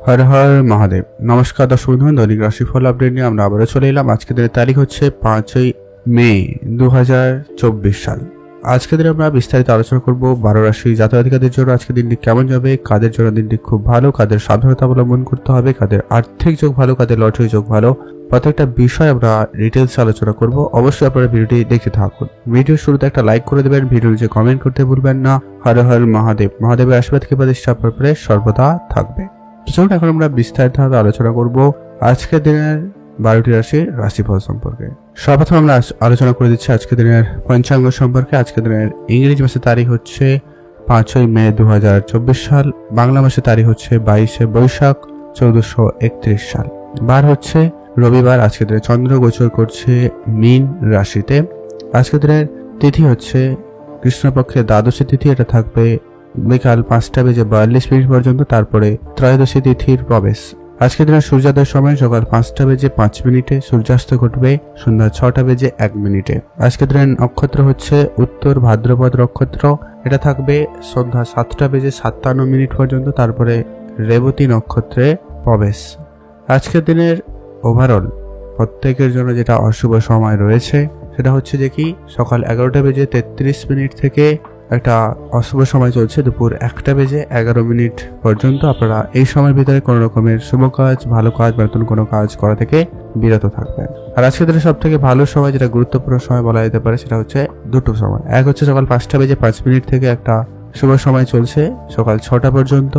হর হর মহাদেব। নমস্কার দর্শক বন্ধু, দৈনিক রাশিফল আপডেট নিয়ে আমরা আবারও চলে এলাম। আজকের দিনের তারিখ হচ্ছে 5ই মে 2024 সাল। আজকের দিনে আমরা বিস্তারিত আলোচনা করব 12 রাশি জাতক-জাতিকাদের জন্য আজকের দিনটি কেমন যাবে, কাদের জন্য দিনটি খুব ভালো, কাদের সাবধানতা অবলম্বন করতে হবে, কাদের আর্থিক যোগ ভালো, কাদের লটারি যোগ ভালো, প্রত্যেকটা বিষয় আমরা ডিটেলস আলোচনা করব। অবশ্যই আপনারা ভিডিওটি দেখতে থাকুন। ভিডিওর শুরুতে একটা লাইক করে দেবেন, ভিডিও নিচে কমেন্ট করতে ভুলবেন না। হর হর মহাদেব। মহাদেবের আশীর্বাদ থেকে প্রতিষ্ঠা আপনার উপরে সর্বদা থাকবে। চলুন এখন আমরা বিস্তারিতভাবে আলোচনা করব আজকের দিনের 12টি রাশির রাশিফল সম্পর্কে। সর্বপ্রথম আমরা আলোচনা করে দিচ্ছি আজকের দিনের পঞ্চাঙ্গ সম্পর্কে। আজকের দিনের ইংরেজি মাসের তারিখ হচ্ছে 5ই মে 2024 সাল। বাংলা মাসের তারিখ হচ্ছে 22শে বৈশাখ 1431 সাল। বার হচ্ছে রবিবার। আজকের দিনে চন্দ্র গোচর করছে মীন রাশিতে। আজকের দিনের তিথি হচ্ছে কৃষ্ণপক্ষের দ্বাদশী তিথি। এটা থাকবে বিকাল 5:42 পর্যন্ত, তারপরে ত্রয়োদশী তিথির প্রবেশ। আজকের দিনের সূর্যোদয়ের সময় সকাল 5:05, সূর্যাস্ত ঘটবে সন্ধ্যা 6:01। আজকের দিনের নক্ষত্র হচ্ছে উত্তর ভাদ্রপদ নক্ষত্র। এটা থাকবে সন্ধ্যা 7:57 পর্যন্ত, তারপরে রেবতী নক্ষত্রে প্রবেশ। আজকের দিনের ওভারঅল প্রত্যেকের জন্য যেটা অশুভ সময় রয়েছে সেটা হচ্ছে যে কি সকাল 11:33 থেকে একটা অশুভ সময় চলছে দুপুর 1:11 পর্যন্ত। আপনারা এই সময়ের ভিতরে কোনো রকমের শুভ কাজ, ভালো কাজ বা নতুন কোনো কাজ করা থেকে বিরত থাকবেন। আর আজকের দিনে সব থেকে ভালো সময়, যেটা গুরুত্বপূর্ণ সময় বলা যেতে পারে, সেটা হচ্ছে দুটো সময়। এক হচ্ছে সকাল 5:05 থেকে একটা শুভ সময় চলছে সকাল 6টা পর্যন্ত।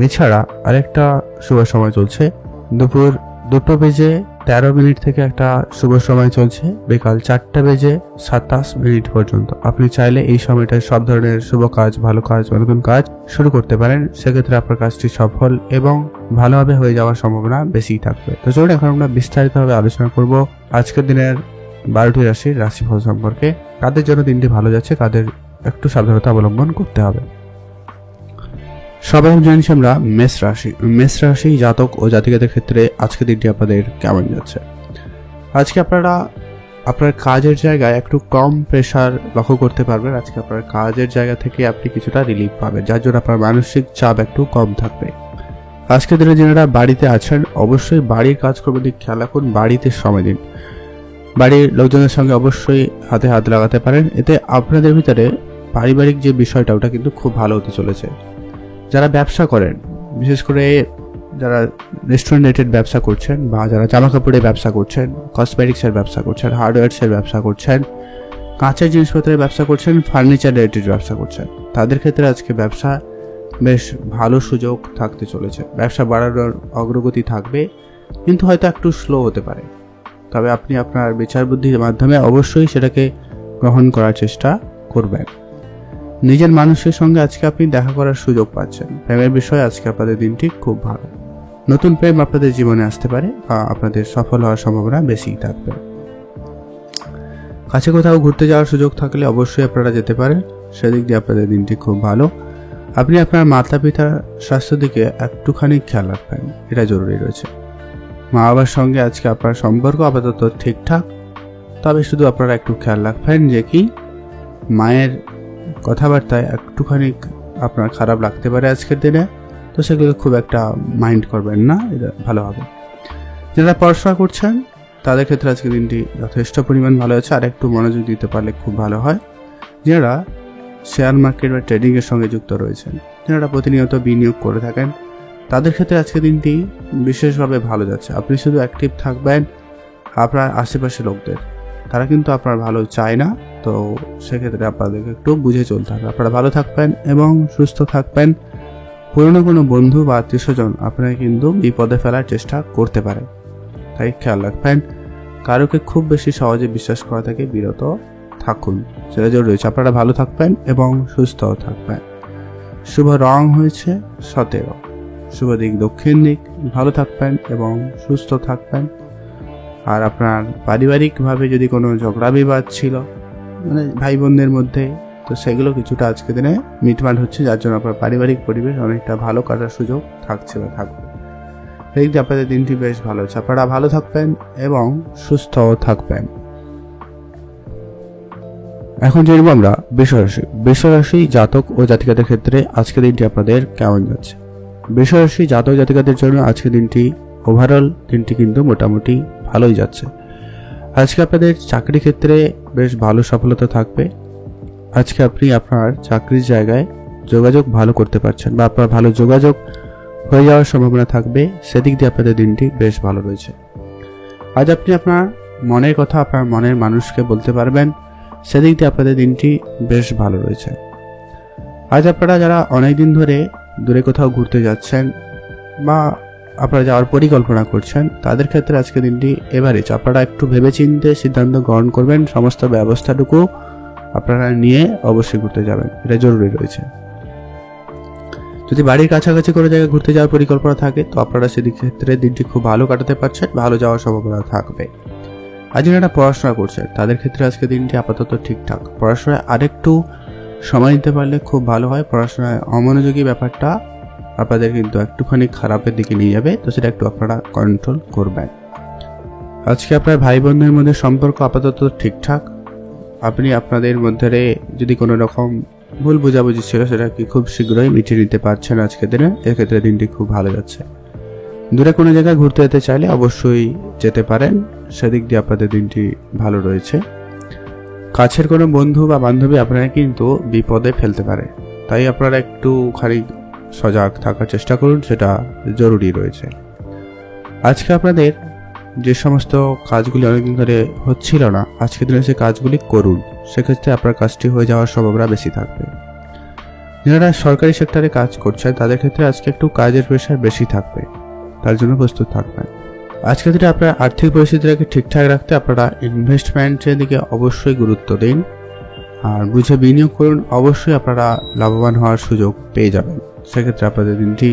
এছাড়া আরেকটা শুভ সময় চলছে দুপুর 2:13 থেকে একটা শুভ সময় চলছে বিকাল 4:27 পর্যন্ত। আপনি চাইলে এই সময়টায় সব ধরনের শুভ কাজ, ভালো কাজ, নতুন কাজ শুরু করতে পারেন। সেক্ষেত্রে আপনার কাজটি সফল এবং ভালোভাবে হয়ে যাওয়ার সম্ভাবনা বেশি থাকবে। তো চলুন এখন আমরা বিস্তারিতভাবে আলোচনা করব আজকের দিনের 12টি রাশির রাশিফল সম্পর্কে। কাদের জন্য দিনটি ভালো যাচ্ছে, কাদের একটু সাবধানতা অবলম্বন করতে হবে। সবাই জানিস আমরা মেষ রাশি জাতক ও জাতিকাদের ক্ষেত্রে আজকের দিনটি আপনাদের কেমন যাচ্ছে। আজকে আপনারা আপনার কাজের জায়গায় একটু কম প্রেসার লক্ষ্য করতে পারবেন। আজকে আপনার কাজের জায়গা থেকে আপনি কিছুটা রিলিফ পাবেন, যার জন্য আপনার মানসিক চাপ একটু কম থাকবে। আজকের দিনে যারা বাড়িতে আছেন অবশ্যই বাড়ির কাজকর্মের দিক খেয়াল রাখুন, বাড়িতে সময় দিন। বাড়ির লোকজনের সঙ্গে অবশ্যই হাতে হাত লাগাতে পারেন। এতে আপনাদের ভিতরে পারিবারিক যে বিষয়টা ওটা কিন্তু খুব ভালো হতে চলেছে। যারা ব্যবসা করেন, বিশেষ করে যারা রেস্টুরেন্ট রিলেটেড ব্যবসা করছেন বা যারা জামা কাপড়ের ব্যবসা করছেন, কসমেটিক্সের ব্যবসা করছেন, হার্ডওয়্যারসের ব্যবসা করছেন, কাঁচের জিনিসপত্রের ব্যবসা করছেন, ফার্নিচার রিলেটেড ব্যবসা করছেন, তাদের ক্ষেত্রে আজকে ব্যবসা বেশ ভালো সুযোগ থাকতে চলেছে। ব্যবসা বাড়ানোর অগ্রগতি থাকবে, কিন্তু হয়তো একটু স্লো হতে পারে। তবে আপনি আপনার বিচার বুদ্ধির মাধ্যমে অবশ্যই সেটাকে গ্রহণ করার চেষ্টা করবেন। নিজের মানুষের সঙ্গে আজকে আপনি দেখা করার সুযোগ পাচ্ছেন। প্রেমের বিষয়ে আজকে আপনাদের দিনটি খুব ভালো। নতুন প্রেম আপনাদের জীবনে আসতে পারে বা আপনাদের সফল হওয়ার সম্ভাবনা বেশি থাকবে। কাছে কোথাও ঘুরতে যাওয়ার সুযোগ থাকলে অবশ্যই আপনারা যেতে পারেন, সেদিক দিয়ে আপনাদের দিনটি খুব ভালো। আপনি আপনার মাতা পিতার স্বাস্থ্যের দিকে একটুখানি খেয়াল রাখবেন, এটা জরুরি রয়েছে। মা বাবার সঙ্গে আজকে আপনার সম্পর্ক আপাতত ঠিকঠাক, তবে শুধু আপনারা একটু খেয়াল রাখবেন যে কি মায়ের কথাবার্তায় একটুখানি আপনার খারাপ লাগতে পারে আজকের দিনে, তো সেগুলো খুব একটা মাইন্ড করবেন না, এটা ভালো হবে। যারা পড়াশোনা করছেন তাদের ক্ষেত্রে আজকের দিনটি যথেষ্ট পরিমাণ ভালো আছে, আর একটু মনোযোগ দিতে পারলে খুব ভালো হয়। যারা শেয়ার মার্কেট বা ট্রেডিংয়ের সঙ্গে যুক্ত রয়েছেন, যারা প্রতিনিয়ত বিনিয়োগ করে থাকেন, তাদের ক্ষেত্রে আজকের দিনটি বিশেষভাবে ভালো যাচ্ছে। আপনি শুধু অ্যাক্টিভ থাকবেন আপনার আশেপাশে লোকদের, তারা কিন্তু আপনার ভালো চায় না, তো সেক্ষেত্রে আপনাদেরকে একটু বুঝে চলতে হবে। আপনারা ভালো থাকবেন এবং সুস্থ থাকবেন। পুরনো কোনো বন্ধু বা আত্মীয় স্বজন আপনাকে কিন্তু বিপদে ফেলার চেষ্টা করতে পারে, তাই খেয়াল রাখবেন। কারোকে খুব বেশি সহজে বিশ্বাস করা থেকে বিরত থাকুন, সেটা জরুরি রয়েছে। আপনারা ভালো থাকবেন এবং সুস্থ থাকবেন। শুভ রং হয়েছে 17, শুভ দিক দক্ষিণ দিক। ভালো থাকবেন এবং সুস্থ থাকবেন। আর আপনার পারিবারিকভাবে যদি কোনো ঝগড়া বিবাদ ছিল মানে ভাই বোনদের মধ্যে, তো সেগুলো কিছুটা আজকে দিনে মিটমাট হচ্ছে, যার জন্য আপনার পারিবারিক পরিবেশ অনেকটা ভালো কাটার সুযোগ থাকছে বা থাকবে। এই যে আপনাদের দিনটি বেশ ভালো হচ্ছে। আপনারা ভালো থাকবেন এবং সুস্থ থাকবেন। এখন জানব আমরা বৃষ রাশি জাতক ও জাতিকাদের ক্ষেত্রে আজকের দিনটি আপনাদের কেমন যাচ্ছে। বৃষরাশি জাতক জাতিকাদের জন্য আজকের দিনটি ওভারঅল দিনটি কিন্তু মোটামুটি ভালোই যাচ্ছে। আজকে আপনাদের চাকরি ক্ষেত্রে বেশ ভালো সফলতা থাকবে। আজকে আপনি আপনার চাকরির জায়গায় যোগাযোগ ভালো করতে পারছেন বা আপনার ভালো যোগাযোগ হয়ে যাওয়ার সম্ভাবনা থাকবে, সেদিক দিয়ে আপনাদের দিনটি বেশ ভালো রয়েছে। আজ আপনি আপনার মনের কথা আপনার মনের মানুষকে বলতে পারবেন, সেদিক দিয়ে আপনাদের দিনটি বেশ ভালো রয়েছে। আজ আপনারা যারা অনেকদিন ধরে দূরে কোথাও ঘুরতে যাচ্ছেন বা আপনারা যাওয়ার পরিকল্পনা করছেন, তাদের ক্ষেত্রে আজকে দিনটি এভারেজ। আপনারা একটু ভেবেচিন্তে সিদ্ধান্ত গ্রহণ করবেন, সমস্ত ব্যবস্থাটুকু আপনারা নিয়ে অবশ্যই ঘুরতে যাবেন, এটা জরুরি রয়েছে। যদি বাড়ির কাছাকাছি কোনো জায়গায় ঘুরতে যাওয়ার পরিকল্পনা থাকে তো আপনারা সেদিক ক্ষেত্রে দিনটি খুব ভালো কাটাতে পারছেন, ভালো যাওয়ার সম্ভাবনা থাকবে। আজ যারা পড়াশোনা করছে তাদের ক্ষেত্রে আজকে দিনটি আপাতত ঠিকঠাক। পড়াশোনায় আরেকটু সময় দিতে পারলে খুব ভালো হয়। পড়াশোনায় অমনোযোগী ব্যাপারটা আপনাদের কিন্তু একটুখানি খারাপের দিকে নিয়ে যাবে, তো সেটা একটু আপনারা কন্ট্রোল করবেন। আজকে আপনার ভাই বোনদের মধ্যে সম্পর্ক আপাতত ঠিকঠাক। আপনি আপনাদের মধ্যে যদি কোনো রকম ভুল বোঝাবুঝি ছিল সেটা কি খুব শীঘ্রই মিটিয়ে নিতে পারছেন আজকের দিনে। এক্ষেত্রে দিনটি খুব ভালো যাচ্ছে। দূরে কোনো জায়গায় ঘুরতে যেতে চাইলে অবশ্যই যেতে পারেন, সেদিক দিয়ে আপনাদের দিনটি ভালো রয়েছে। কাছের কোনো বন্ধু বা বান্ধবী আপনারা কিন্তু বিপদে ফেলতে পারে, তাই আপনারা একটু খানিক সজাগ থাকার চেষ্টা করুন, সেটা জরুরি রয়েছে। আজকে আপনাদের যে সমস্ত কাজগুলি অনেকদিন ধরে হচ্ছিল না, আজকের দিনে সে কাজগুলি করুন, সেক্ষেত্রে আপনার কাজটি হয়ে যাওয়ার সম্ভাবনা বেশি থাকবে। যারা সরকারি সেক্টরে কাজ করছেন তাদের ক্ষেত্রে আজকে একটু কাজের প্রেশার বেশি থাকবে, তার জন্য প্রস্তুত থাকবেন। আজকের দিনে আপনার আর্থিক পরিস্থিতিটাকে ঠিকঠাক রাখতে আপনারা ইনভেস্টমেন্টের দিকে অবশ্যই গুরুত্ব দিন আর বুঝে বিনিয়োগ করুন, অবশ্যই আপনারা লাভবান হওয়ার সুযোগ পেয়ে যাবেন। সেক্ষেত্রে আপনাদের দিনটি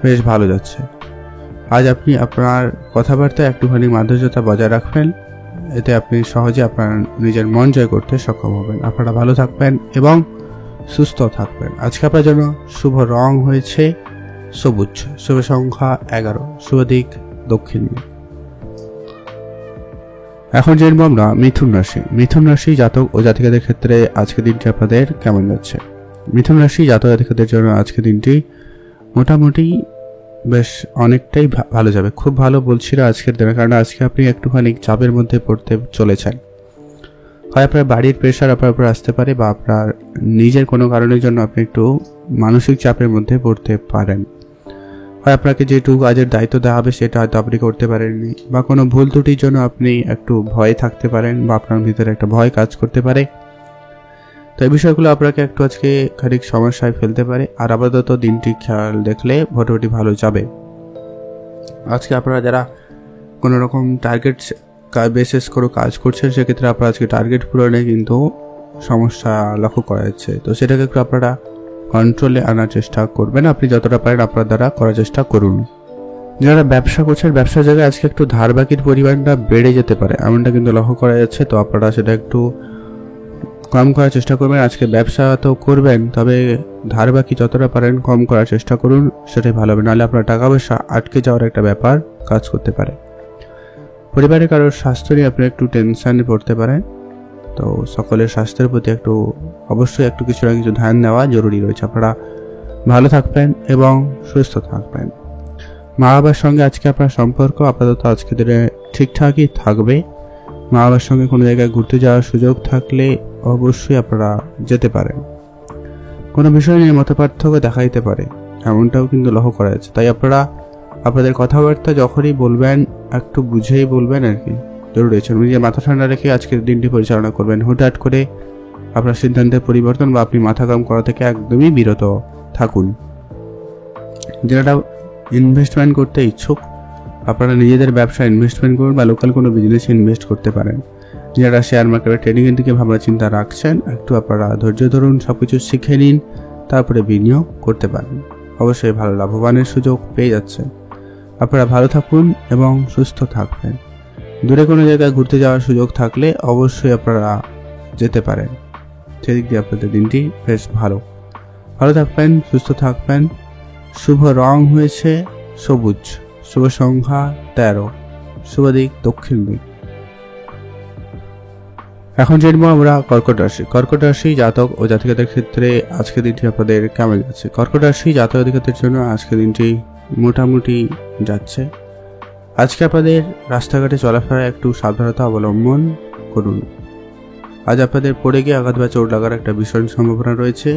বেশ ভালো যাচ্ছে। আজ আপনি আপনার কথাবার্তায় একটুখানি মাধুর্যতা বজায় রাখবেন, এতে আপনি সহজে আপনার নিজের মন জয় করতে সক্ষম হবেন। আপনারা ভালো থাকবেন এবং সুস্থ থাকবেন। আজকে আপনার জন্য শুভ রং হয়েছে সবুজ, শুভ সংখ্যা 11, শুভ দিক দক্ষিণ। এখন জেনব আমরা মিথুন রাশি। মিথুন রাশি জাতক ও জাতিকাদের ক্ষেত্রে আজকের দিনটি আপনাদের কেমন যাচ্ছে? মিথুন রাশি জাতক জাতিকাদের জন্য আজকের দিনটি মোটামুটি বেশ অনেকটাই ভালো যাবে। খুব ভালো বলছি না আজকের দিনে, কারণ আজকে আপনি একটুখানি চাপের মধ্যে পড়তে চলেছেন। হয় আপনার বাড়ির প্রেশার আপনার উপর আসতে পারে বা আপনার নিজের কোনো কারণের জন্য আপনি একটু মানসিক চাপের মধ্যে পড়তে পারেন। হয় আপনাকে যেটুকু কাজের দায়িত্ব দেওয়া হবে সেটা হয়তো আপনি করতে পারেননি, বা কোনো ভুল ত্রুটির জন্য আপনি একটু ভয়ে থাকতে পারেন বা আপনার ভিতরে একটা ভয় কাজ করতে পারে। তো এই বিষয়গুলো আপনাকে একটু আজকে খানিক সমস্যায় ফেলতে পারে। আর আপাতত দিনটি খেয়াল দেখলে মোটামুটি ভালো যাবে। আজকে আপনারা যারা কোনো রকম টার্গেট বেসিস করে কাজ করছেন, সেক্ষেত্রে আপনারা আজকে টার্গেট পূরণে কিন্তু সমস্যা লক্ষ্য করা যাচ্ছে, তো সেটাকে একটু আপনারা কন্ট্রোলে আনার চেষ্টা করবেন। আপনি যতটা পারেন আপনার দ্বারা করার চেষ্টা করুন। যারা ব্যবসা করছেন, ব্যবসার জায়গায় আজকে একটু ধার বাকির পরিমাণটা বেড়ে যেতে পারে, এমনটা কিন্তু লক্ষ্য করা যাচ্ছে। তো আপনারা সেটা একটু কম করার চেষ্টা করবেন। আজকে ব্যবসা তো করবেন, তবে ধার বাকি যতটা পারেন কম করার চেষ্টা করুন, সেটাই ভালো হবে। নাহলে আপনার টাকা পয়সা আটকে যাওয়ার একটা ব্যাপার কাজ করতে পারে। পরিবারের কারোর স্বাস্থ্য নিয়ে আপনি একটু টেনশনে পড়তে পারেন, তো সকলের স্বাস্থ্যের প্রতি একটু অবশ্যই একটু কিছু না কিছু ধ্যান দেওয়া জরুরি রয়েছে। আপনারা ভালো থাকবেন এবং সুস্থ থাকবেন। মা বাবার সঙ্গে আজকে আপনার সম্পর্ক আপাতত আজকে দিনে ঠিকঠাকই থাকবে। মা বাবার সঙ্গে কোনো জায়গায় ঘুরতে যাওয়ার সুযোগ থাকলে অবশ্যই আপনারা যেতে পারেন। কোনো বিষয় নিয়ে মতপার্থক্য দেখা দিতে পারে, এমনটাও কিন্তু লক্ষ্য করা যাচ্ছে। তাই আপনারা আপনাদের কথাবার্তা যখনই বলবেন একটু বুঝেই বলবেন আর কি, জরুরি আছে। নিজের মাথা ঠান্ডা রেখে আজকের দিনটি পরিচালনা করবেন। হুটহাট করে আপনার সিদ্ধান্তের পরিবর্তন বা আপনি মাথা কাম করা থেকে একদমই বিরত থাকুন। যারা ইনভেস্টমেন্ট করতে ইচ্ছুক, আপনারা নিজেদের ব্যবসায় ইনভেস্টমেন্ট করুন বা লোকাল কোনো বিজনেসে ইনভেস্ট করতে পারেন। যারা শেয়ার মার্কেটে ট্রেডিংয়ের দিকে ভাবনা চিন্তা রাখছেন, একটু আপনারা ধৈর্য ধরুন, সব কিছু শিখে নিন, তারপরে বিনিয়োগ করতে পারেন। অবশ্যই ভালো লাভবানের সুযোগ পেয়ে যাচ্ছেন। আপনারা ভালো থাকুন এবং সুস্থ থাকবেন। দূরে কোনো জায়গায় ঘুরতে যাওয়ার সুযোগ থাকলে অবশ্যই আপনারা যেতে পারেন, সেদিক দিয়ে আপনাদের দিনটি বেশ ভালো থাকবেন, সুস্থ থাকবেন। শুভ রং হয়েছে সবুজ, শুভ সংখ্যা 13, শুভ দিক দক্ষিণ দিক। এখন জেনবো আমরা কর্কট রাশি জাতক ও জাতিকাদের ক্ষেত্রে আজকের দিনটি আপনাদের কেমন যাচ্ছে। কর্কট রাশি জাতক জাতিকাদের জন্য আজকের দিনটি মোটামুটি যাচ্ছে। আজকে আপনাদের রাস্তাঘাটে চলাফেরায় একটু সাবধানতা অবলম্বন করুন। আজ আপনাদের পড়ে গিয়ে আঘাত বা চোট লাগার একটা ভীষণ সম্ভাবনা রয়েছে,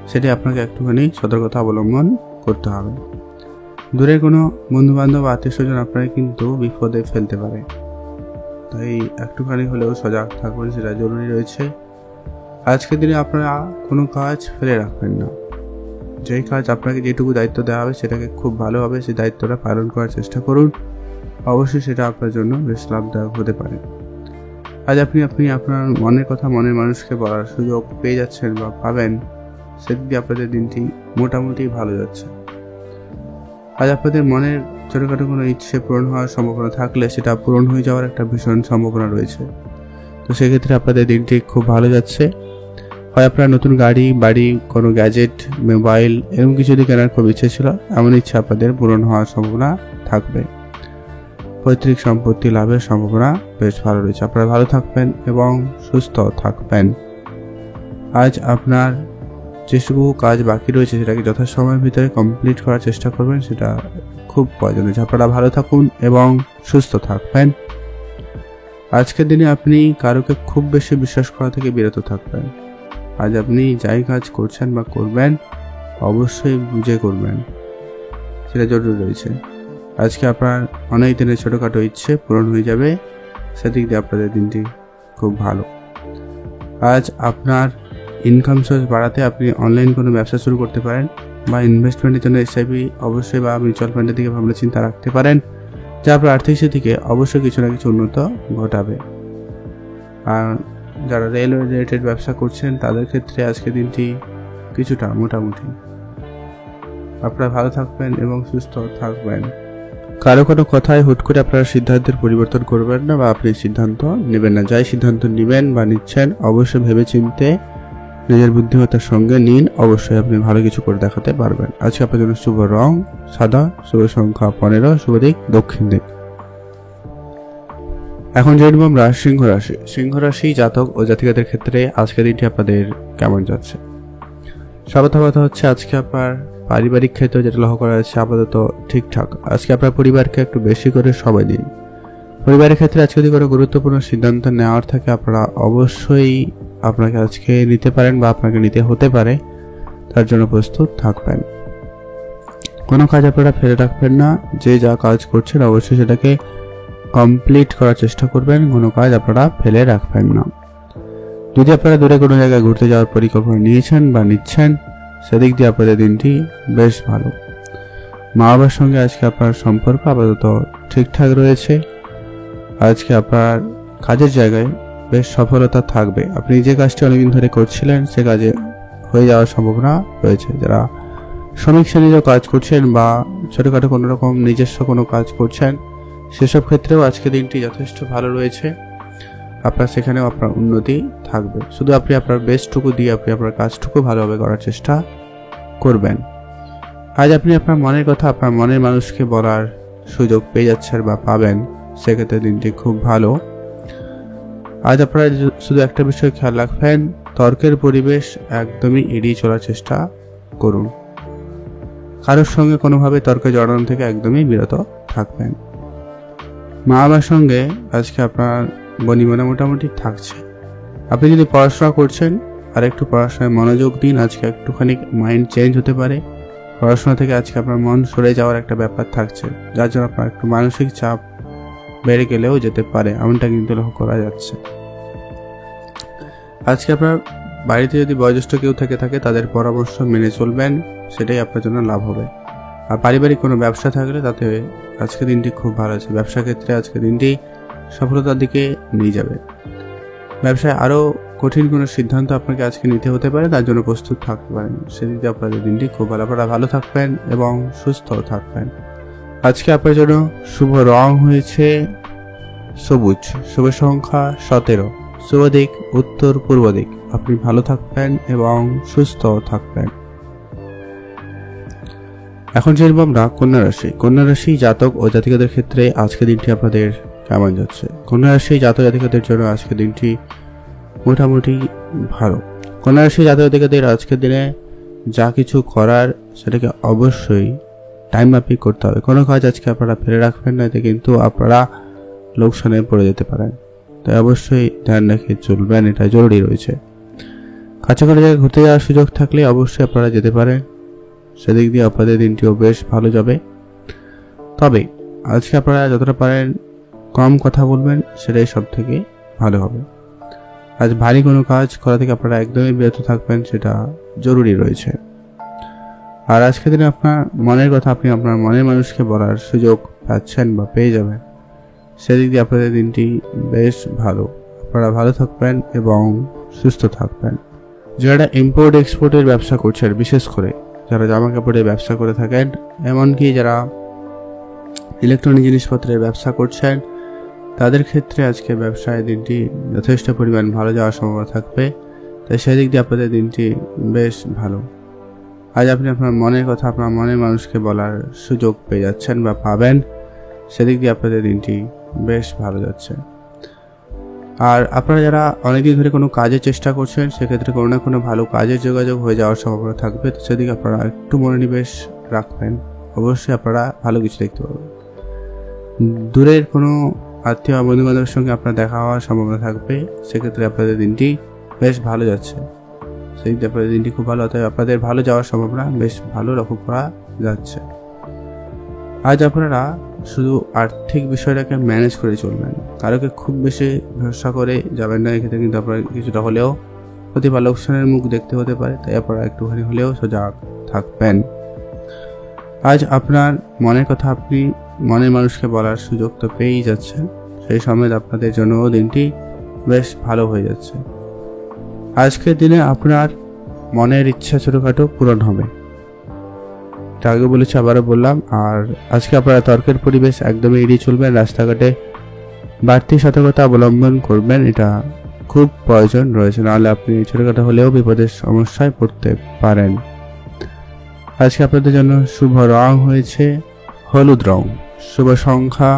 সেটি আপনাকে একটুখানি সতর্কতা অবলম্বন করতে হবে। দূরের কোনো বন্ধুবান্ধব আত্মীয় স্বজন আপনারা কিন্তু বিপদে ফেলতে পারে, তাই একটুখানি হলেও সজাগ থাকবেন, সেটা জরুরি রয়েছে। আজকের দিনে আপনারা কোনো কাজ ফেলে রাখবেন না। যেই কাজ আপনাকে যেটুকু দায়িত্ব দেওয়া হবে সেটাকে খুব ভালোভাবে সেই দায়িত্বটা পালন করার চেষ্টা করুন। অবশ্যই সেটা আপনার জন্য বেশ লাভদায়ক হতে পারে। আজ আপনি আপনার মনের কথা মনের মানুষকে বলার সুযোগ পেয়ে যাচ্ছেন বা পাবেন, সেদিক দিয়ে আপনাদের দিনটি মোটামুটি ভালো যাচ্ছে। আজ আপনাদের মনের ছোটোখাটো কোনো ইচ্ছে পূরণ হওয়ার সম্ভাবনা থাকলে সেটা পূরণ হয়ে যাওয়ার একটা ভীষণ সম্ভাবনা রয়েছে। তো সেক্ষেত্রে আপনাদের দিনটি খুব ভালো যাচ্ছে। হয় আপনার নতুন গাড়ি, বাড়ি, কোনো গ্যাজেট, মোবাইল এরকম কিছু যদি কেনার খুব ইচ্ছে ছিল, এমন ইচ্ছা আপনাদের পূরণ হওয়ার সম্ভাবনা থাকবে। পৈতৃক সম্পত্তি লাভের সম্ভাবনা বেশ ভালো রয়েছে। আপনারা ভালো থাকবেন এবং সুস্থ থাকবেন। আজ আপনার যেটুকু কাজ বাকি রয়েছে সেটাকে যথাসময়ের ভিতরে কমপ্লিট করার চেষ্টা করবেন, সেটা খুব প্রয়োজন রয়েছে। আপনারা ভালো থাকুন এবং সুস্থ থাকবেন। আজকের দিনে আপনি কারোকে খুব বেশি বিশ্বাস করা থেকে বিরত থাকবেন। আজ আপনি যাই কাজ করছেন বা করবেন অবশ্যই বুঝে করবেন, সেটা জরুরি রয়েছে। আজকে আপনার অনেক দিনের ছোটোখাটো ইচ্ছে পূরণ হয়ে যাবে, সেদিক দিয়ে আপনাদের দিনটি খুব ভালো। আজ আপনার ইনকাম সোর্স বাড়াতে আপনি অনলাইন কোনো ব্যবসা শুরু করতে পারেন, বা ইনভেস্টমেন্টের জন্য এসআইপি অবশ্যই বা মিউচুয়াল ফান্ডের দিকে ভাবনা চিন্তা রাখতে পারেন, যা আপনার আর্থিক স্থিতিকে অবশ্যই কিছু না কিছু উন্নত ঘটাবে। আর যারা রেলওয়ে রিলেটেড ব্যবসা করছেন তাদের ক্ষেত্রে আজকে দিনটি কিছুটা মোটামুটি। আপনারা ভালো থাকবেন এবং সুস্থ থাকবেন। কারো কোনো কথায় হুট করে আপনারা সিদ্ধান্তের পরিবর্তন করবেন না, বা আপনি সিদ্ধান্ত নেবেন না। যাই সিদ্ধান্ত নেবেন বা নিচ্ছেন অবশ্যই ভেবে চিনতে নিজের বুদ্ধিমত্তার সঙ্গে নিন, অবশ্যই আপনি ভালো কিছু করে দেখাতে পারবেন। আজকে আপনার জন্য শুভ রং সাদা, শুভ সংখ্যা 15, শুভ দিক দক্ষিণ দিক। এখন জানবো আমরা সিংহ রাশি জাতক ও জাতিকাদের ক্ষেত্রে আজকের দিনটি আপনাদের কেমন যাচ্ছে। সর্বপ্রথম কথা হচ্ছে আজকে আপনার পারিবারিক ক্ষেত্রে যেটা লক্ষ্য করা যাচ্ছে আপাতত ঠিকঠাক। আজকে আপনার পরিবারকে একটু বেশি করে সময় দিন। পরিবারের ক্ষেত্রে আজকে যদি কোনো গুরুত্বপূর্ণ সিদ্ধান্ত নেওয়ার থাকে আপনারা অবশ্যই আপনাকে আজকে নিতে পারেন বা আপনাকে নিতে হতে পারে, তার জন্য প্রস্তুত থাকবেন। কোনো কাজ আপনারা ফেলে রাখবেন না। যে যা কাজ করছেন অবশ্যই সেটাকে কমপ্লিট করার চেষ্টা করবেন, কোনো কাজ আপনারা ফেলে রাখবেন না। যদি আপনারা দূরে কোনো জায়গায় ঘুরতে যাওয়ার পরিকল্পনা নিয়েছেন বা নিচ্ছেন, সেদিক দিয়ে আপনাদের দিনটি বেশ ভালো। মা বাবার সঙ্গে আজকে আপনার সম্পর্ক আপাতত ঠিকঠাক রয়েছে। আজকে আপনার কাজের জায়গায় বেশ সফলতা থাকবে। আপনি যে কাজটি অনেকদিন ধরে করছিলেন সে কাজে হয়ে যাওয়ার সম্ভাবনা রয়েছে। যারা শ্রমিক শ্রেণীরও কাজ করছেন বা ছোটোখাটো কোনো রকম নিজস্ব কোনো কাজ করছেন, সেসব ক্ষেত্রেও আজকে দিনটি যথেষ্ট ভালো রয়েছে। আপনার সেখানেও আপনার উন্নতি থাকবে। শুধু আপনি আপনার বেস্টটুকু দিয়ে আপনি আপনার কাজটুকু ভালোভাবে করার চেষ্টা করবেন। আজ আপনি আপনার মনের কথা আপনার মনের মানুষকে বলার সুযোগ পেয়ে যাচ্ছেন বা পাবেন, সেক্ষেত্রে দিনটি খুব ভালো। আজ আপনারা শুধু একটা বিষয় খেয়াল রাখবেন, তর্কের পরিবেশ একদমই এড়িয়ে চলার চেষ্টা করুন। কারোর সঙ্গে কোনোভাবে তর্কে জড়ানো থেকে একদমই বিরত থাকবেন। মা বাবার সঙ্গে আজকে আপনার বনিবনা মোটামুটি থাকছে। আপনি যদি পড়াশোনা করছেন আর একটু পড়াশোনায় মনোযোগ দিন। আজকে একটুখানি মাইন্ড চেঞ্জ হতে পারে। পড়াশোনা থেকে আজকে আপনার মন সরে যাওয়ার একটা ব্যাপার থাকছে, যার জন্য আপনার একটু মানসিক চাপ বেড়ে গেলেও যেতে পারে, এমনটা কিন্তু লক্ষ্য করা যাচ্ছে। আজকে আপনার বাড়িতে যদি বয়োজ্যেষ্ঠ কেউ থেকে থাকে তাদের পরামর্শ মেনে চলবেন, সেটাই আপনার জন্য লাভ হবে। আর পারিবারিক কোনো ব্যবসা থাকলে তাতে আজকে দিনটি খুব ভালো আছে। ব্যবসা ক্ষেত্রে আজকে দিনটি সফলতার দিকে নিয়ে যাবে। ব্যবসায় আরও কঠিন কোনো সিদ্ধান্ত আপনাকে আজকে নিতে হতে পারে, তার জন্য প্রস্তুত থাকতে পারেন। সেদিকে আপনাদের দিনটি খুব ভালো। আপনারা ভালো থাকবেন এবং সুস্থ থাকবেন। আজকে আপনার জন্য শুভ রং হয়েছে সবুজ, শুভ সংখ্যা 17, শুভ দিক উত্তর পূর্ব দিক। আপনি ভালো থাকবেন এবং সুস্থ থাকবেন। এখন জানবো আমরা কন্যা রাশি জাতক ও জাতিকাদের ক্ষেত্রে আজকে দিনটি আপনাদের কেমন যাচ্ছে। কন্যা রাশি জাতক জাতিকাদের জন্য আজকে দিনটি মোটামুটি ভালো। কন্যা রাশি জাতক জাতিকাদের আজকের দিনে যা কিছু করার সেটাকে অবশ্যই টাইম মাফিক করতে হবে। কোনো কাজ আজকে আপনারা ফেলে রাখবেন না, এতে কিন্তু আপনারা লোকসানে পড়ে যেতে পারেন। তাই অবশ্যই ধ্যান রেখে চলবেন, এটা জরুরি রয়েছে। কাছাকাছি জায়গায় ঘুরতে যাওয়ার সুযোগ থাকলে অবশ্যই আপনারা যেতে পারেন, সেদিক দিয়ে আপনাদের দিনটিও বেশ ভালো যাবে। তবে আজকে আপনারা যতটা পারেন কম কথা বলবেন, সেটাই সব থেকে ভালো হবে। আজ ভারী কোনো কাজ করা থেকে আপনারা একদমই বিরত থাকবেন, সেটা জরুরি রয়েছে। আর আজকের দিনে আপনার মনের কথা আপনি আপনার মনের মানুষকে বলার সুযোগ পাচ্ছেন বা পেয়ে যাবেন, সেদিক দিয়ে আপনাদের দিনটি বেশ ভালো। আপনারা ভালো থাকবেন এবং সুস্থ থাকবেন। যারা ইম্পোর্ট এক্সপোর্টের ব্যবসা করছেন, বিশেষ করে যারা জামা কাপড়ের ব্যবসা করে থাকেন, এমনকি যারা ইলেকট্রনিক জিনিসপত্রের ব্যবসা করছেন, তাদের ক্ষেত্রে আজকে ব্যবসায় দিনটি যথেষ্ট পরিমাণ ভালো যাওয়ার সম্ভাবনা থাকবে। তাই সেদিক দিয়ে আপনাদের দিনটি বেশ ভালো। আজ আপনি আপনার মনের কথা আপনার মনের মানুষকে বলার সুযোগ পেয়ে যাচ্ছেন বা পাবেন, সেদিক দিয়ে আপনাদের দিনটি বেশ ভালো যাচ্ছে। আর আপনারা যারা অনেকদিন ধরে কোনো কাজের চেষ্টা করছেন, সেক্ষেত্রে কোনো না কোনো ভালো কাজের যোগাযোগ হয়ে যাওয়ার সম্ভাবনা থাকবে। তো সেদিকে আপনারা একটু মনোনিবেশ রাখবেন, অবশ্যই আপনারা ভালো কিছু দেখতে পাবেন। দূরের কোনো আত্মীয় বন্ধু বান্ধবের সঙ্গে আপনার দেখা হওয়ার সম্ভাবনা থাকবে, সেক্ষেত্রে আপনাদের দিনটি বেশ ভালো যাচ্ছে। সেই দিকে আপনাদের দিনটি খুব ভালো, অতএব আপনাদের ভালো যাওয়ার সম্ভাবনা বেশ ভালো লক্ষ্য করা যাচ্ছে। আজ আপনারা শুধু আর্থিক বিষয়টাকে ম্যানেজ করে চলবেন, কারোকে খুব বেশি ভরসা করে যাবেন না। এক্ষেত্রে কিন্তু আপনারা কিছুটা হলেও প্রতিবার লোকসানের মুখ দেখতে হতে পারে, তাই আপনারা একটুখানি হলেও সজাগ থাকবেন। আজ আপনার মনের কথা আপনি মনের মানুষকে বলার সুযোগ তো পেয়েই যাচ্ছেন, সেই সময় আপনাদের জন্য দিনটি বেশ ভালো হয়ে যাচ্ছে। আজকের দিনে আপনার মনের ইচ্ছা ছোটোখাটো পূরণ হবে, এটা আগে বলেছি আবারও বললাম। আর আজকে আপনারা তর্কের পরিবেশ একদমই এড়িয়ে চলবেন, রাস্তাঘাটে বাড়তি সতর্কতা অবলম্বন করবেন, এটা খুব প্রয়োজন রয়েছে, নাহলে আপনি ছোটোখাটো হলেও বিপদের সমস্যায় পড়তে পারেন। আজকে আপনাদের জন্য শুভ রং হয়েছে হলুদ রং, শুভ সংখ্যা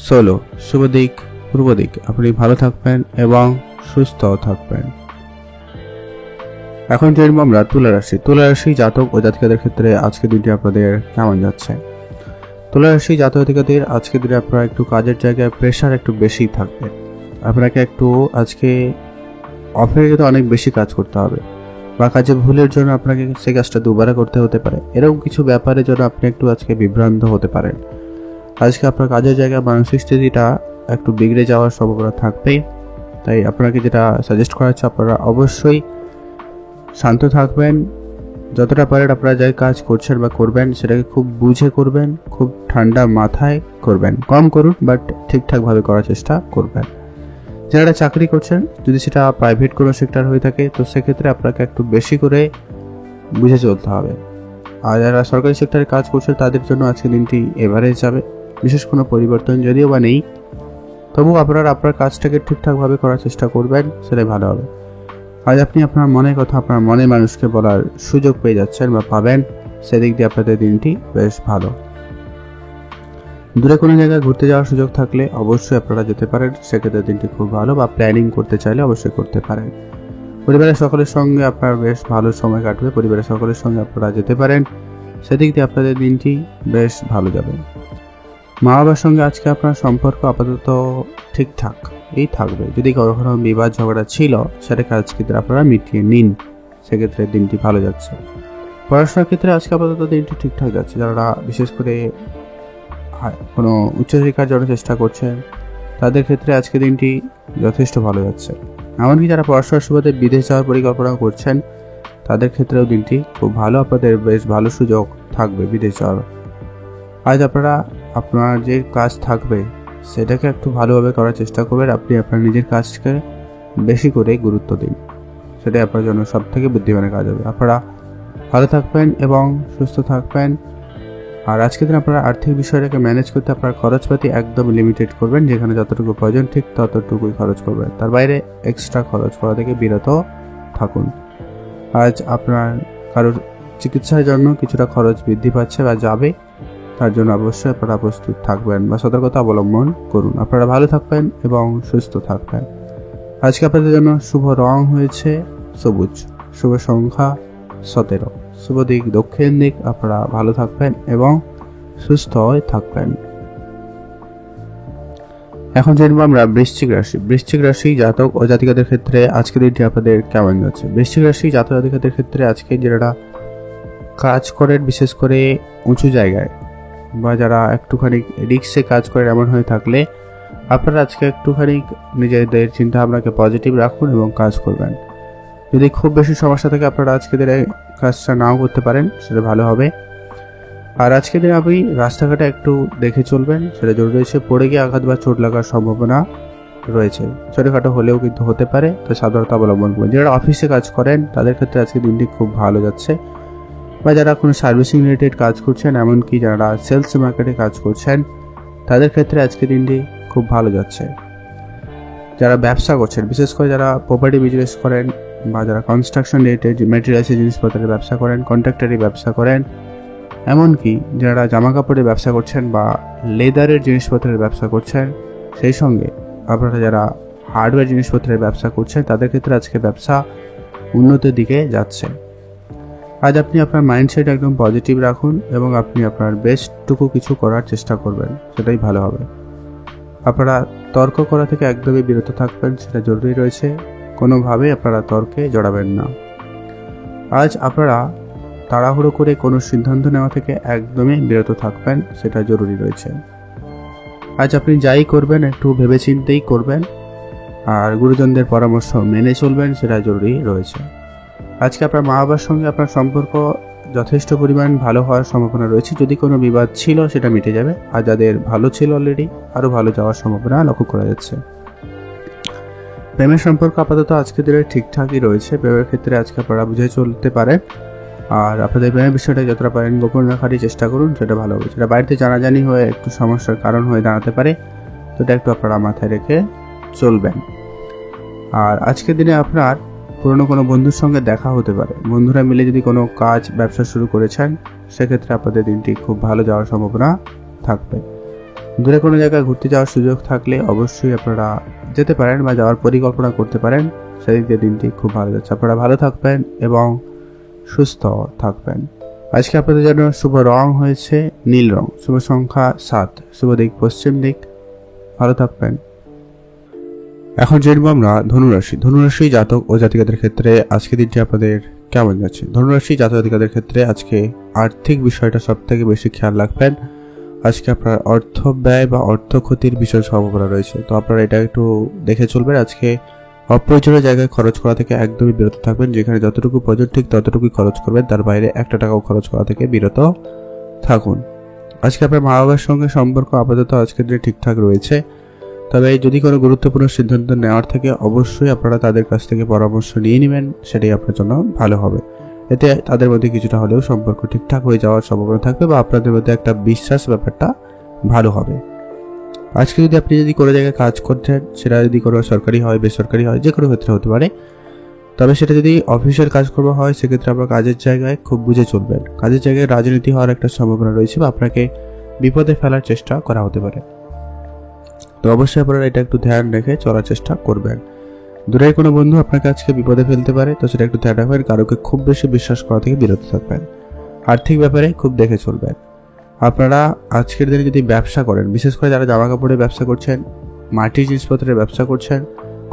16, শুভ দিক পূর্ব দিক। আপনি ভালো থাকবেন এবং সুস্থ থাকবেন। এখন জানবো আমরা তুলা রাশি। তুলা রাশি জাতক ও জাতিকাদের ক্ষেত্রে আজকের দিনটি আপনাদের কেমন যাচ্ছে? তুলা রাশি জাতক জাতিকাদের আজকের দিনে আপনারা একটু কাজের জায়গায় প্রেশার একটু বেশি থাকবে। আপনাকে একটু আজকে অফিসে অনেক বেশি কাজ করতে হবে, বা কাজে ভুলের জন্য আপনাকে সেই কাজটা দুবারে করতে হতে পারে। এরকম কিছু ব্যাপারের জন্য আপনি একটু আজকে বিভ্রান্ত হতে পারেন। আজকে আপনার কাজের জায়গায় মানসিক স্থিতিটা একটু বিগড়ে যাওয়ার সম্ভাবনা থাকবেই। তাই আপনাকে যেটা সাজেস্ট করা হচ্ছে, আপনারা অবশ্যই শান্ত থাকবেন। যতটা পারেন আপনারা যাই কাজ করছেন বা করবেন, সেটাকে খুব বুঝে করবেন, খুব ঠান্ডা মাথায় করবেন। কম করুন, বাট ঠিকঠাকভাবে করার চেষ্টা করবেন। যারা চাকরি করছেন, যদি সেটা প্রাইভেট কোনো সেক্টর হয়ে থাকে, তো সেক্ষেত্রে আপনাকে একটু বেশি করে বুঝে চলতে হবে। আর যারা সরকারি সেক্টরে কাজ করছেন, তাদের জন্য আজকে দিনটি এভারেজ যাবে, বিশেষ কোনো পরিবর্তন যদিও বা নেই, তবু আপনারা আপনার কাজটাকে ঠিকঠাকভাবে করার চেষ্টা করবেন, সেটাই ভালো হবে। আজ আপনি আপনার মনের কথা আপনার মনের মানুষকে বলার সুযোগ পেয়ে যাচ্ছেন বা পাবেন, সেদিক দিয়ে আপনাদের দিনটি বেশ ভালো। দূরে কোনো জায়গায় ঘুরতে যাওয়ার সুযোগ থাকলে অবশ্যই আপনারা যেতে পারেন, সেক্ষেত্রে দিনটি খুব ভালো। বা প্ল্যানিং করতে চাইলে অবশ্যই করতে পারেন। পরিবারের সকলের সঙ্গে আপনার বেশ ভালো সময় কাটবে, পরিবারের সকলের সঙ্গে আপনারা যেতে পারেন, সেদিক দিয়ে আপনাদের দিনটি বেশ ভালো যাবে। মা বাবার সঙ্গে আজকে আপনার সম্পর্ক আপাতত ঠিকঠাক এই থাকবে। যদি কখনো বিবাদ ঝগড়া ছিল, সেটাকে আজকে আপনারা মিটিয়ে নিন, সেক্ষেত্রে দিনটি ভালো যাচ্ছে। পড়াশোনার ক্ষেত্রে আজকে আপাতত দিনটি ঠিকঠাক যাচ্ছে। যারা বিশেষ করে কোনো উচ্চশিক্ষার জন্য চেষ্টা করছেন, তাদের ক্ষেত্রে আজকে দিনটি যথেষ্ট ভালো যাচ্ছে। এমনকি যারা পড়াশোনার সুবাদে বিদেশ যাওয়ার পরিকল্পনা করছেন, তাদের ক্ষেত্রেও দিনটি খুব ভালো, আপনাদের বেশ ভালো সুযোগ থাকবে বিদেশ যাওয়ার। আজ আপনারা আপনার যে কাজ থাকবে, সেটাকে একটু ভালোভাবে করার চেষ্টা করবেন। আপনি আপনার নিজের কাজকে বেশি করে গুরুত্ব দিন, সেটাই আপনার জন্য সব থেকে বুদ্ধিমানের কাজ হবে। আপনারা ভালো থাকবেন এবং সুস্থ থাকবেন। আর আজকের দিন আপনারা আর্থিক বিষয়টাকে ম্যানেজ করতে আপনার খরচপাতি একদম লিমিটেড করবেন, যেখানে যতটুকু প্রয়োজন ঠিক ততটুকুই খরচ করবেন, তার বাইরে এক্সট্রা খরচ করা থেকে বিরত থাকুন। আজ আপনার কারোর চিকিৎসার জন্য কিছুটা খরচ বৃদ্ধি পাচ্ছে বা যাবে, তার জন্য অবশ্যই আপনারা প্রস্তুত থাকবেন বা সতর্কতা অবলম্বন করুন। আপনারা ভালো থাকবেন এবং সুস্থ থাকবেন। আজকে আপনাদের জন্য শুভ রং হয়েছে সবুজ, শুভ সংখ্যা 17, শুভ দিক দক্ষিণ দিক। আপনারা ভালো থাকবেন এবং সুস্থ থাকবেন। এখন জানবো আমরা বৃশ্চিক রাশি। বৃশ্চিক রাশি জাতক ও জাতিকাদের ক্ষেত্রে আজকের দিনটি আপনাদের কেমন যাচ্ছে? বৃশ্চিক রাশি জাতক জাতিকাদের ক্ষেত্রে আজকে যারা কাজ করেন, বিশেষ করে উঁচু জায়গায় বা যারা একটুখানি রিস্কে কাজ করেন, এমন হয়ে থাকলে আপনারা আজকে একটুখানি নিজেদের চিন্তা ভাবনাকে পজিটিভ রাখুন এবং কাজ করবেন। যদি খুব বেশি সমস্যা থাকে আপনারা আজকে দিনে কাজটা নাও করতে পারেন, সেটা ভালো হবে। আর আজকে দিনে আপনি রাস্তাঘাটে একটু দেখে চলবেন, সেটা জরুরি রয়েছে। পড়ে গিয়ে আঘাত বা চোট লাগার সম্ভাবনা রয়েছে, ছোটোখাটো হলেও কিন্তু হতে পারে, তো সাবধানতা অবলম্বন করবেন। যারা অফিসে কাজ করেন তাদের ক্ষেত্রে আজকে দিনটি খুব ভালো যাচ্ছে, বা যারা কোনো সার্ভিসিং রিলেটেড কাজ করছেন, এমনকি যারা সেলস মার্কেটে কাজ করছেন তাদের ক্ষেত্রে আজকে দিনটি খুব ভালো যাচ্ছে। যারা ব্যবসা করছেন, বিশেষ করে যারা প্রপার্টি বিজনেস করেন বা যারা কনস্ট্রাকশন রিলেটেড ম্যাটেরিয়ালসের জিনিসপত্রের ব্যবসা করেন, কন্ট্রাক্টারি ব্যবসা করেন, এমনকি যারা জামা কাপড়ের ব্যবসা করছেন বা লেদারের জিনিসপত্রের ব্যবসা করছেন, সেই সঙ্গে আপনারা যারা হার্ডওয়্যার জিনিসপত্রের ব্যবসা করছেন তাদের ক্ষেত্রে আজকে ব্যবসা উন্নতির দিকে যাচ্ছে। আজ আপনি আপনার মাইন্ডসেট একদম পজিটিভ রাখুন এবং আপনি আপনার বেস্টটুকু কিছু করার চেষ্টা করবেন, সেটাই ভালো হবে। আপনারা তর্ক করা থেকে একদমই বিরত থাকবেন, সেটা জরুরি রয়েছে। কোনোভাবেই আপনারা তর্কে জড়াবেন না। আজ আপনারা তাড়াহুড়ো করে কোনো সিদ্ধান্ত নেওয়া থেকে একদমই বিরত থাকবেন, সেটা জরুরি রয়েছে। আজ আপনি যাই করবেন একটু ভেবেচিন্তেই করবেন, আর গুরুজনদের পরামর্শ মেনে চলবেন, সেটা জরুরি রয়েছে। আজকে আপনার মা বাবার সঙ্গে আপনার সম্পর্ক যথেষ্ট পরিমাণ ভালো হওয়ার সম্ভাবনা রয়েছে। যদি কোনো বিবাদ ছিল সেটা মিটে যাবে, আর যাদের ভালো ছিল অলরেডি আরও ভালো যাওয়ার সম্ভাবনা লক্ষ্য করা যাচ্ছে। প্রেমের সম্পর্ক আপাতত আজকের দিনে ঠিকঠাকই রয়েছে। প্রেমের ক্ষেত্রে আজকে আপনারা বুঝে চলতে পারেন, আর আপনাদের প্রেমের বিষয়টা যতটা পারেন গোপন রাখারই চেষ্টা করুন, সেটা ভালো হবে। সেটা বাড়িতে জানাজানি হয়ে একটু সমস্যার কারণ হয়ে দাঁড়াতে পারে, তো এটা একটু আপনারা মাথায় রেখে চলবেন। আর আজকের দিনে আপনার পুরনো কোনো বন্ধুর সঙ্গে দেখা হতে পারে। বন্ধুরা মিলে যদি কোনো কাজ ব্যবসা শুরু করেছেন, সেক্ষেত্রে আপনাদের দিনটি খুব ভালো যাওয়ার সম্ভাবনা থাকবে। দূরে কোনো জায়গায় ঘুরতে যাওয়ার সুযোগ থাকলে অবশ্যই আপনারা যেতে পারেন বা যাওয়ার পরিকল্পনা করতে পারেন, সেই দিনটি খুব ভালো যাচ্ছে। আপনারা ভালো থাকবেন এবং সুস্থ থাকবেন। আজকে আপনাদের জন্য শুভ রং হয়েছে নীল রং, শুভ সংখ্যা 7, শুভ দিক পশ্চিম দিক। ভালো থাকবেন। এখন জানবো আমরা ধনুরাশি। ধনুরাশি জাতক ও জাতিকাদের ক্ষেত্রে আজকে দিনটি আপনাদের কেমন যাচ্ছে? ধনুরাশি জাতক জাতিকাদের ক্ষেত্রে আজকে আর্থিক বিষয়টা সব থেকে বেশি খেয়াল রাখবেন। আজকে আপনার অর্থ ব্যয় বা অর্থ ক্ষতির বিষয় সম্ভাবনা রয়েছে, তো আপনারা এটা একটু দেখে চলবেন। আজকে অপ্রয়োজনীয় জায়গায় খরচ করা থেকে একদমই বিরত থাকবেন। যেখানে যতটুকু প্রয়োজন ঠিক ততটুকুই খরচ করবেন, তার বাইরে একটা টাকাও খরচ করা থেকে বিরত থাকুন। আজকে আপনার মা বাবার সঙ্গে সম্পর্ক আপাতত আজকের দিনে ঠিকঠাক রয়েছে, তবে যদি কোনো গুরুত্বপূর্ণ সিদ্ধান্ত নেওয়ার থাকে অবশ্যই আপনারা তাদের কাছ থেকে পরামর্শ নিয়ে নেবেন, সেটাই আপনার জন্য ভালো হবে। এতে তাদের মধ্যে কিছুটা হলেও সম্পর্ক ঠিকঠাক হয়ে যাওয়ার সম্ভাবনা থাকবে, বা আপনাদের মধ্যে একটা বিশ্বাস ব্যাপারটা ভালো হবে। আজকে যদি আপনি কোনো জায়গায় কাজ করছেন, সেটা যদি কোনো সরকারি হয় বেসরকারি হয় যে কোনো ক্ষেত্রে হতে পারে, তবে সেটা যদি অফিসের কাজকর্ম হয় সেক্ষেত্রে আপনার কাজের জায়গায় খুব বুঝে চলবেন। কাজের জায়গায় রাজনীতি হওয়ার একটা সম্ভাবনা রয়েছে, বা আপনাকে বিপদে ফেলার চেষ্টা করা হতে পারে, তো অবশ্যই আপনারা এটা একটু ধ্যান রেখে চলার চেষ্টা করবেন। দূরের কোনো বন্ধু আপনাকে আজকে বিপদে ফেলতে পারে, তো সেটা একটু ধ্যান রাখবেন। কারোকে খুব বেশি বিশ্বাস করা থেকে বিরত থাকবেন। আর্থিক ব্যাপারে খুব দেখে চলবেন। আপনারা আজকের দিনে যদি ব্যবসা করেন, বিশেষ করে যারা জামা কাপড়ের ব্যবসা করছেন, মাটির জিনিসপত্রের ব্যবসা করছেন,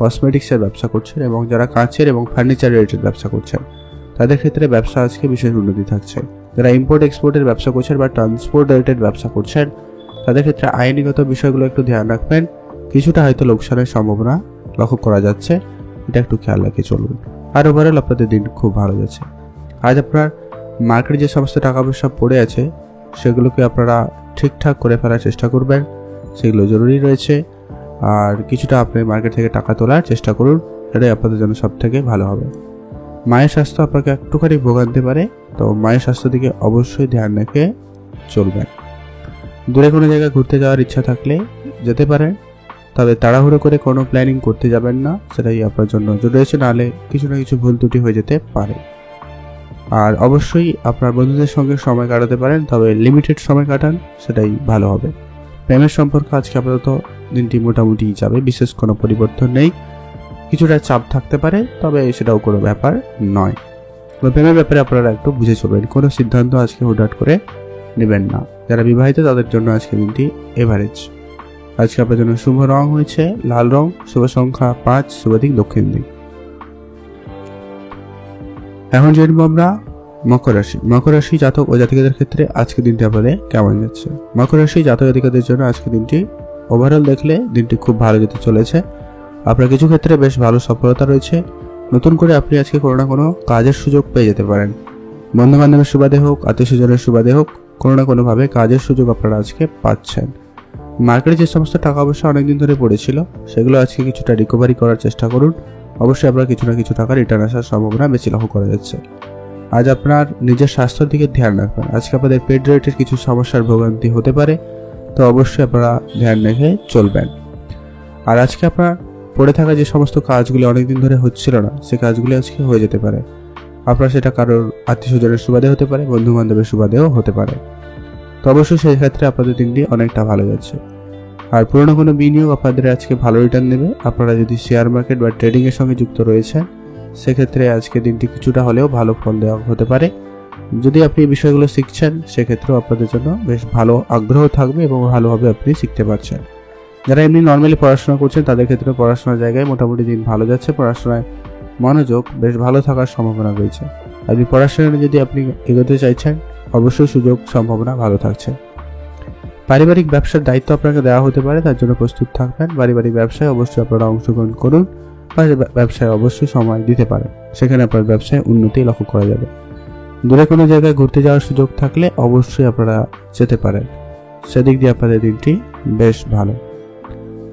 কসমেটিক্সের ব্যবসা করছেন, এবং যারা কাঁচের এবং ফার্নিচার রিলেটেড ব্যবসা করছেন, তাদের ক্ষেত্রে ব্যবসা আজকে বিশেষ উন্নতি থাকছে। যারা ইম্পোর্ট এক্সপোর্টের ব্যবসা করছেন বা ট্রান্সপোর্ট রিলেটেড ব্যবসা করছেন, তাদের ক্ষেত্রে আইনিগত বিষয়গুলো একটু ধ্যান রাখবেন। কিছুটা হয়তো লোকসানের সম্ভাবনা লক্ষ্য করা যাচ্ছে, এটা একটু খেয়াল রেখে চলুন। আর ওভারঅল আপনাদের দিন খুব ভালো যাচ্ছে। আজ আপনার মার্কেটে যে সমস্ত টাকা পয়সা পড়ে আছে সেগুলোকে আপনারা ঠিকঠাক করে ফেলার চেষ্টা করবেন, সেগুলো জরুরি রয়েছে। আর কিছুটা আপনি মার্কেট থেকে টাকা তোলার চেষ্টা করুন, এটাই আপনাদের জন্য সব থেকে ভালো হবে। মায়ের স্বাস্থ্য আপনাকে একটুখানি ভোগান্তে পারে, তো মায়ের স্বাস্থ্য দিকে অবশ্যই ধ্যান রেখে চলবেন। দূরে কোনো জায়গায় ঘুরতে যাওয়ার ইচ্ছা থাকলে যেতে পারেন, তবে তাড়াহুড়ো করে কোনো প্ল্যানিং করতে যাবেন না, সেটাই আপনার জন্য জরুরি রয়েছে, নাহলে কিছু না কিছু ভুল ত্রুটি হয়ে যেতে পারে। আর অবশ্যই আপনার বন্ধুদের সঙ্গে সময় কাটাতে পারেন, তবে লিমিটেড সময় কাটান, সেটাই ভালো হবে। প্রেমের সম্পর্ক আজকে আপাতত দিনটি মোটামুটি যাবে, বিশেষ কোনো পরিবর্তন নেই। কিছুটা চাপ থাকতে পারে, তবে সেটাও কোনো ব্যাপার নয়। প্রেমের ব্যাপারে আপনারা একটু বুঝে চলবেন, কোনো সিদ্ধান্ত আজকে হুটহাট করে নেবেন না। যারা বিবাহিত তাদের জন্য আজকে দিনটি এভারেজ। আজকে আপনার জন্য শুভ রং হয়েছে লাল রং, শুভ সংখ্যা 5, শুভ দিক দক্ষিণ দিক। এখন জানব আমরা মকর রাশি। মকর রাশি জাতক ও জাতিকাদের ক্ষেত্রে আজকে দিনটি আপনাদের কেমন যাচ্ছে। মকর রাশি জাতক জাতিকাদের জন্য আজকে দিনটি ওভারঅল দেখলে দিনটি খুব ভালো যেতে চলেছে। আপনার কিছু ক্ষেত্রে বেশ ভালো সফলতা রয়েছে। নতুন করে আপনি আজকে কোনো না কোনো কাজের সুযোগ পেয়ে যেতে পারেন। বন্ধু বান্ধবের সুবাদে হোক, আত্মীয় স্বজনের সুবাদে হোক, কোনো না কোনোভাবে কাজের সুযোগ আপনারা আজকে পাচ্ছেন। মার্কেটে যে সমস্ত টাকা পয়সা অনেকদিন ধরে পড়েছিল সেগুলো আজকে কিছুটা রিকভারি করার চেষ্টা করুন। অবশ্যই আপনার কিছু না কিছু টাকা রিটার্ন আসার সম্ভাবনা বেশি লক্ষ্য করা যাচ্ছে। আজ আপনার নিজের স্বাস্থ্যের দিকে ধ্যান রাখবেন। আজকে আপনাদের পেট রিলেটেড কিছু সমস্যার ভোগান্তি হতে পারে, তো অবশ্যই আপনারা ধ্যান রেখে চলবেন। আর আজকে আপনার পড়ে থাকা যে সমস্ত কাজগুলি অনেকদিন ধরে হচ্ছিল না, সে কাজগুলি আজকে হয়ে যেতে পারে। আপনার সেটা কারোর আত্মীয় স্বজনের সুবাদে হতে পারে, বন্ধু বান্ধবের সুবাদেও হতে পারে। তো অবশ্যই সেই ক্ষেত্রে আপনাদের দিনটি অনেকটা ভালো যাচ্ছে। আর পুরনো কোনো বিনিয়োগ আপনাদের আজকে ভালো রিটার্ন দেবে। আপনারা যদি শেয়ার মার্কেট বা ট্রেডিং এর সঙ্গে যুক্ত রয়েছেন, সেক্ষেত্রে আজকে দিনটি কিছুটা হলেও ভালো ফল দেওয়া হতে পারে। যদি আপনি এই বিষয়গুলো শিখছেন, সেক্ষেত্রেও আপনাদের জন্য বেশ ভালো আগ্রহ থাকবে এবং ভালোভাবে আপনি শিখতে পারছেন। যারা এমনি নর্মালি পড়াশোনা করছেন তাদের ক্ষেত্রে পড়াশোনার জায়গায় মোটামুটি দিন ভালো যাচ্ছে। পড়াশোনায় মনোযোগ বেশ ভালো থাকার সম্ভাবনা রয়েছে। আপনি পড়াশোনায় যদি আপনি এগোতে চাইছেন, অবশ্যই সুযোগ সম্ভাবনা ভালো থাকছে। পারিবারিক ব্যবসার দায়িত্ব আপনাকে দেওয়া হতে পারে, তার জন্য প্রস্তুত থাকবেন। পারিবারিক ব্যবসায় অবশ্যই আপনারা অংশগ্রহণ করুন বা ব্যবসায় অবশ্যই সময় দিতে পারেন, সেখানে আপনার ব্যবসায় উন্নতি লক্ষ্য করা যাবে। দূরে কোনো জায়গায় ঘুরতে যাওয়ার সুযোগ থাকলে অবশ্যই আপনারা যেতে পারেন, সেদিক দিয়ে আপনাদের দিনটি বেশ ভালো।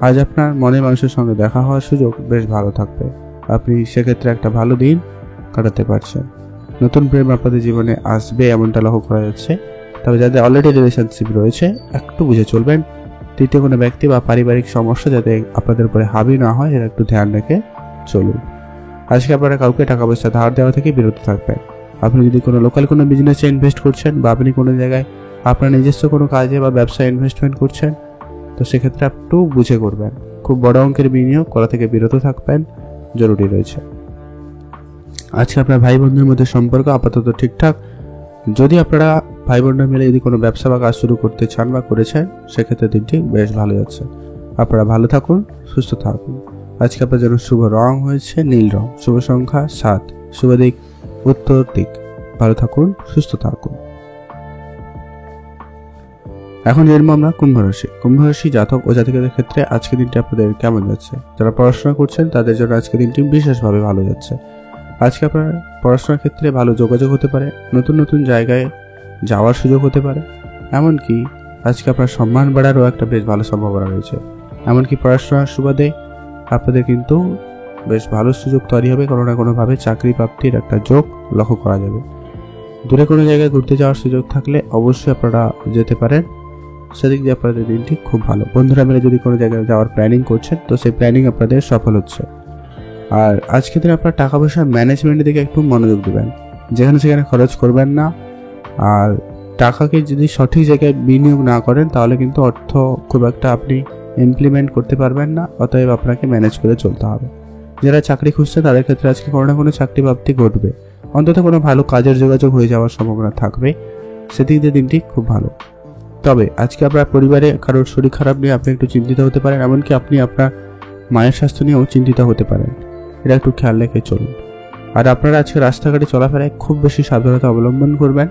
আজ আপনার মনের মানুষের সঙ্গে দেখা হওয়ার সুযোগ বেশ ভালো থাকবে, আপনি সেক্ষেত্রে একটা ভালো দিন কাটাতে পারছেন। নতুন প্রেম আপনাদের জীবনে আসবে এমনটা লক্ষ্য করা যাচ্ছে। তবে যাদের অলরেডি রিলেশনশিপ রয়েছে একটু বুঝে চলবেন। তৃতীয় কোনো ব্যক্তি বা পারিবারিক সমস্যা যাতে আপনাদের উপরে হাবি না হয়, এর একটু ধ্যান রেখে চলুন। আজকে আপনারা কাউকে টাকা পয়সা ধার দেওয়া থেকে বিরত থাকবেন। আপনি যদি কোনো লোকাল কোনো বিজনেসে ইনভেস্ট করছেন বা আপনি কোনো জায়গায় আপনার নিজস্ব কোনো কাজে বা ব্যবসায় ইনভেস্টমেন্ট করছেন, তো সেক্ষেত্রে একটু বুঝে করবেন। খুব বড় অঙ্কের বিনিয়োগ করা থেকে বিরত থাকবেন, জরুরি রয়েছে। আজকে আপনার ভাই বোনদের মধ্যে সম্পর্ক আপাতত ঠিকঠাক। যদি আপনারা ভাই বোনরা মিলে যদি কোনো ব্যবসা বা কাজ শুরু করতে চান বা করেছেন, সেক্ষেত্রে দিনটি বেশ ভালো যাচ্ছে। আপনারা ভালো থাকুন, সুস্থ থাকুন। আজকে আপনার জন্য শুভ রং হয়েছে নীল রং, শুভ সংখ্যা 7, শুভ দিক উত্তর দিক। ভালো থাকুন, সুস্থ থাকুন। এখন জানবো আমরা কুম্ভ রাশি। কুম্ভ রাশি জাতক ও জাতিকাদের ক্ষেত্রে আজকে দিনটি আপনাদের কেমন যাচ্ছে। যারা পড়াশোনা করছেন তাদের জন্য আজকে দিনটি বিশেষভাবে ভালো যাচ্ছে। আজকে আপনার পড়াশোনার ক্ষেত্রে ভালো যোগাযোগ হতে পারে, নতুন নতুন জায়গায় যাওয়ার সুযোগ হতে পারে। এমনকি আজকে আপনার সম্মান বাড়ারও একটা বেশ ভালো সম্ভাবনা রয়েছে। এমনকি পড়াশোনার সুবাদে আপনাদের কিন্তু বেশ ভালো সুযোগ তৈরি হবে, কোনো না কোনোভাবে চাকরি প্রাপ্তির একটা যোগ লক্ষ্য করা যাবে। দূরে কোনো জায়গায় ঘুরতে যাওয়ার সুযোগ থাকলে অবশ্যই আপনারা যেতে পারেন, সেদিক দিয়ে আপনাদের দিনটি খুব ভালো। বন্ধুরা মিলে যদি কোনো জায়গায় যাওয়ার প্ল্যানিং করছেন, তো সেই প্ল্যানিং আপনাদের সফল হচ্ছে। আর আজকে দিন আপনার টাকা পয়সা ম্যানেজমেন্টের দিকে একটু মনোযোগ দেবেন, যেখানে সেখানে খরচ করবেন না। আর টাকাকে যদি সঠিক জায়গায় বিনিয়োগ না করেন, তাহলে কিন্তু অর্থ খুব একটা আপনি ইমপ্লিমেন্ট করতে পারবেন না। অতএব আপনাকে ম্যানেজ করে চলতে হবে। যারা চাকরি খুঁজছে তাদের ক্ষেত্রে আজকে কোনো না কোনো চাকরি প্রাপ্তি ঘটবে, অন্তত কোনো ভালো কাজের যোগাযোগ হয়ে যাওয়ার সম্ভাবনা থাকবে, সেদিক দিয়ে দিনটি খুব ভালো। তবে আজকে আপনার পরিবারে কারোর শরীর খারাপ নিয়ে আপনি একটু চিন্তিত হতে পারেন, এমনকি আপনি আপনার মায়ের স্বাস্থ্য নিয়েও চিন্তিত হতে পারেন, এটা একটু খেয়াল রেখে চলুন। আর আপনারা আজকে রাস্তাঘাটে চলাফেরায় খুব বেশি সাবধানতা অবলম্বন করবেন।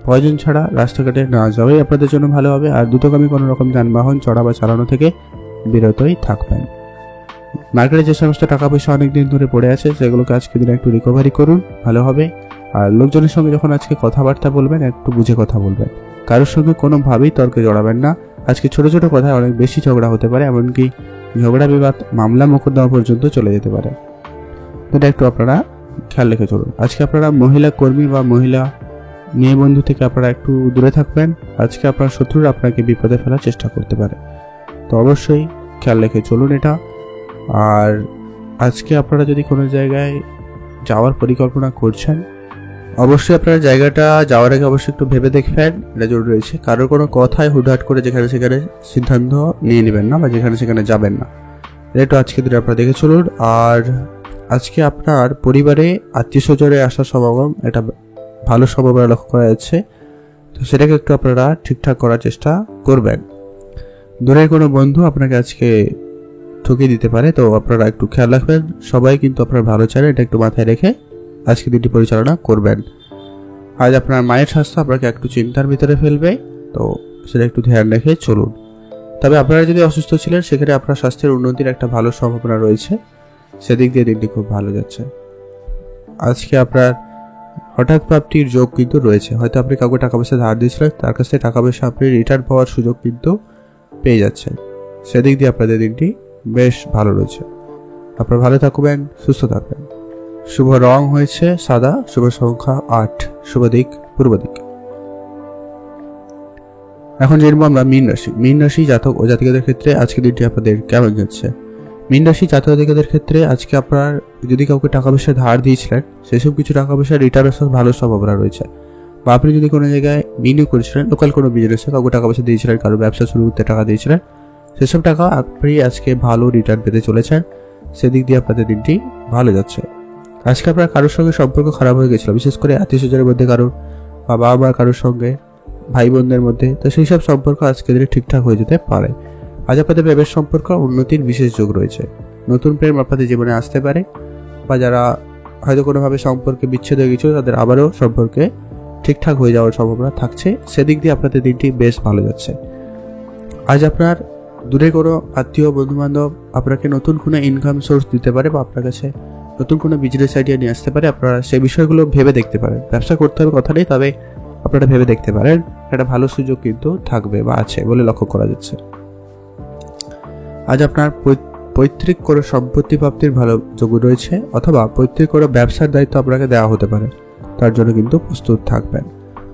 প্রয়োজন ছাড়া রাস্তাঘাটে না যাওয়াই আপনাদের জন্য ভালো হবে। আর দ্রুতগামী কোনো রকম যানবাহন চড়া বা চালানো থেকে বিরতই থাকবেন। মার্কেটে যে সমস্ত টাকা পয়সা অনেকদিন ধরে পড়ে আছে, সেগুলোকে আজকে দিনে একটু রিকভারি করুন, ভালো হবে। আর লোকজনের সঙ্গে যখন আজকে কথাবার্তা বলবেন, একটু বুঝে কথা বলবেন। কারোর সঙ্গে কোনোভাবেই তর্কে জড়াবেন না। আজকে ছোট ছোট কথায় অনেক বেশি ঝগড়া হতে পারে, এমনকি ঝগড়া বিবাদ মামলা মোকদ্দমা পর্যন্ত চলে যেতে পারে। এটা একটু আপনারা খেয়াল রেখে চলুন। আজকে আপনারা মহিলা কর্মী বা মহিলা মেয়ে বন্ধু থেকে আপনারা একটু দূরে থাকবেন। আজকে আপনার শত্রুরা আপনাকে বিপদে ফেলার চেষ্টা করতে পারে, তো অবশ্যই খেয়াল রেখে চলুন এটা। আর আজকে আপনারা যদি কোনো জায়গায় যাওয়ার পরিকল্পনা করছেন, অবশ্যই আপনারা জায়গাটা যাওয়ার আগে অবশ্যই একটু ভেবে দেখবেন, এটা জরুরি রয়েছে। কারোর কোনো কথায় হুটহাট করে যেখানে সেখানে সিদ্ধান্ত নিয়ে নেবেন না বা যেখানে সেখানে যাবেন না। এটা আজকের দিনে আপনারা দেখে চলুন। আর আজকে আপনার পরিবারে আত্মীয় স্বজনে আসার সমাগম এটা ভালো সম্ভাবনা লক্ষ্য করা যাচ্ছে, তো সেটাকে একটু আপনারা ঠিকঠাক করার চেষ্টা করবেন। দূরের কোনো বন্ধু আপনাকে আজকে ঠকিয়ে দিতে পারে, তো আপনারা একটু খেয়াল রাখবেন। সবাই কিন্তু আপনার ভালো চায়, এটা একটু মাথায় রেখে আজকে দিনটি পরিচালনা করবেন। আজ আপনার মায়ের স্বাস্থ্য আপনাকে একটু চিন্তার ভিতরে ফেলবে, তো সেটা একটু ধ্যান রেখে চলুন। তবে আপনারা যদি অসুস্থ ছিলেন সেখানে আপনার স্বাস্থ্যের উন্নতির একটা ভালো সম্ভাবনা রয়েছে, সেদিক দিয়ে দিনটি খুব ভালো যাচ্ছে। আজকে আপনার হঠাৎ প্রাপ্তির যোগ কিন্তু রয়েছে, হয়তো আপনি কাউকে টাকা পয়সা ধার দিয়েছিলেন, তার কাছ থেকে টাকা পয়সা আপনি রিটার্ন পাওয়ার সুযোগ কিন্তু পেয়ে যাচ্ছেন, সেদিক দিয়ে আপনাদের দিনটি বেশ ভালো রয়েছে। আপনারা ভালো থাকবেন, সুস্থ থাকবেন। শুভ রং হয়েছে সাদা, শুভ সংখ্যা 8, শুভ দিক পূর্ব দিক। এখন জেনবো আমরা মীন রাশি জাতক ও জাতিকাদের ক্ষেত্রে আজকে দিনটি আপনাদের কেমন যাচ্ছে। মীন রাশি জাতক জাতিকাদের ক্ষেত্রে আজকে আপনার যদি কাউকে টাকা পয়সা ধার দিয়েছিলেন, সেসব কিছু টাকা পয়সা রিটার্ন আসার ভালো সম্ভাবনা রয়েছে। বা আপনি যদি কোনো জায়গায় বিনিয়োগ করেছিলেন, লোকাল কোনো বিজনেসে কাউকে টাকা পয়সা দিয়েছিলেন, কারো ব্যবসা শুরু করতে টাকা দিয়েছিলেন, সেসব টাকা আপনি আজকে ভালো রিটার্ন পেতে চলেছেন, সেদিক দিয়ে আপনাদের দিনটি ভালো যাচ্ছে। আজকে আপনার কারোর সঙ্গে সম্পর্ক খারাপ হয়ে গেছিল, বিশেষ করে আত্মীয় স্বজনের মধ্যে কারোর, বা বাবা মা কারোর সঙ্গে, ভাই বোনদের মধ্যে, তো সেই সব সম্পর্ক আজকে দিনে ঠিকঠাক হয়ে যেতে পারে। আজ আপনাদের প্রেমের সম্পর্ক উন্নতির বিশেষ যোগ রয়েছে, নতুন প্রেম আপনাদের জীবনে আসতে পারে, বা যারা হয়তো কোনোভাবে সম্পর্কে বিচ্ছেদ হয়ে গেছিল তাদের আবারও সম্পর্কে ঠিকঠাক হয়ে যাওয়ার সম্ভাবনা থাকছে, সেদিক দিয়ে আপনাদের দিনটি বেশ ভালো যাচ্ছে। আজ আপনার দূরে কোনো আত্মীয় বন্ধু বান্ধব আপনাকে নতুন কোনো ইনকাম সোর্স দিতে পারে, বা আপনার কাছে নতুন কোনো বিজনেস আইডিয়া নিয়ে আসতে পারে। আপনারা সেই বিষয়গুলো ভেবে দেখতে পারেন। ব্যবসা করতে হবে কথা নেই, তবে আপনারা ভেবে দেখতে পারেন, একটা ভালো সুযোগ কিন্তু থাকবে বা আছে বলে লক্ষ্য করা যাচ্ছে। আজ আপনার পৈতৃক কোনো সম্পত্তি প্রাপ্তির ভালো যোগ রয়েছে, অথবা পৈতৃক কোনো ব্যবসার দায়িত্ব আপনাকে দেওয়া হতে পারে, তার জন্য কিন্তু প্রস্তুত থাকবেন।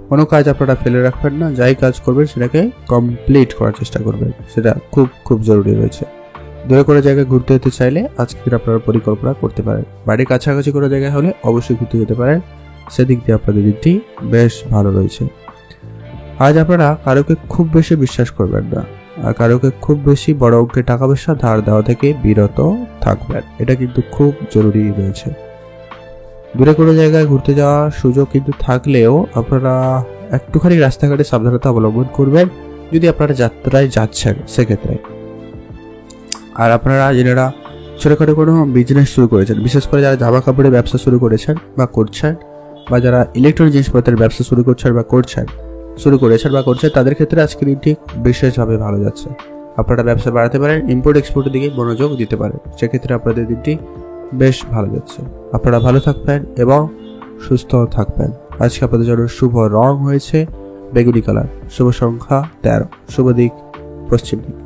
কোনো কাজ আপনারা ফেলে রাখবেন না, যাই কাজ করবেন সেটাকে কমপ্লিট করার চেষ্টা করবেন, সেটা খুব খুব জরুরি রয়েছে। দূরে কোনো জায়গায় ঘুরতে যেতে চাইলে আজকে আপনারা পরিকল্পনা করতে পারেন। বাড়ির কাছাকাছি কোনো জায়গায় হলে অবশ্যই ঘুরতে যেতে পারেন, সেদিক দিয়ে আপনাদের দিনটি বেশ ভালো রয়েছে। আজ আপনারা কারোকে খুব বেশি বিশ্বাস করবেন না, আর কারোকে খুব বেশি বড় অঙ্কের টাকা পয়সা ধার দেওয়া থেকে বিরত থাকবেন, এটা কিন্তু খুব জরুরি রয়েছে। দূরে কোনো জায়গায় ঘুরতে যাওয়ার সুযোগ কিন্তু থাকলেও আপনারা একটুখানি রাস্তাঘাটে সাবধানতা অবলম্বন করবেন যদি আপনারা যাত্রায় যাচ্ছেন সেক্ষেত্রে। আর আপনারা যারা ছোটখাটো কোনো বিজনেস শুরু করেছেন, বিশেষ করে যারা জামা কাপড়ের ব্যবসা শুরু করেছেন বা করছেন, বা যারা ইলেকট্রনিক জিনিসপত্রের ব্যবসা শুরু করেছেন বা করছেন, তাদের ক্ষেত্রে আজকে দিনটি বিশেষভাবে ভালো যাচ্ছে। আপনারা ব্যবসা বাড়াতে পারেন, ইম্পোর্ট এক্সপোর্টের দিকে মনোযোগ দিতে পারেন, সেক্ষেত্রে আপনাদের দিনটি বেশ ভালো যাচ্ছে। আপনারা ভালো থাকবেন এবং সুস্থ থাকবেন। আজকে আপনাদের জন্য শুভ রং হয়েছে বেগুনি কালার, শুভ সংখ্যা 13, শুভ দিক পশ্চিম দিক।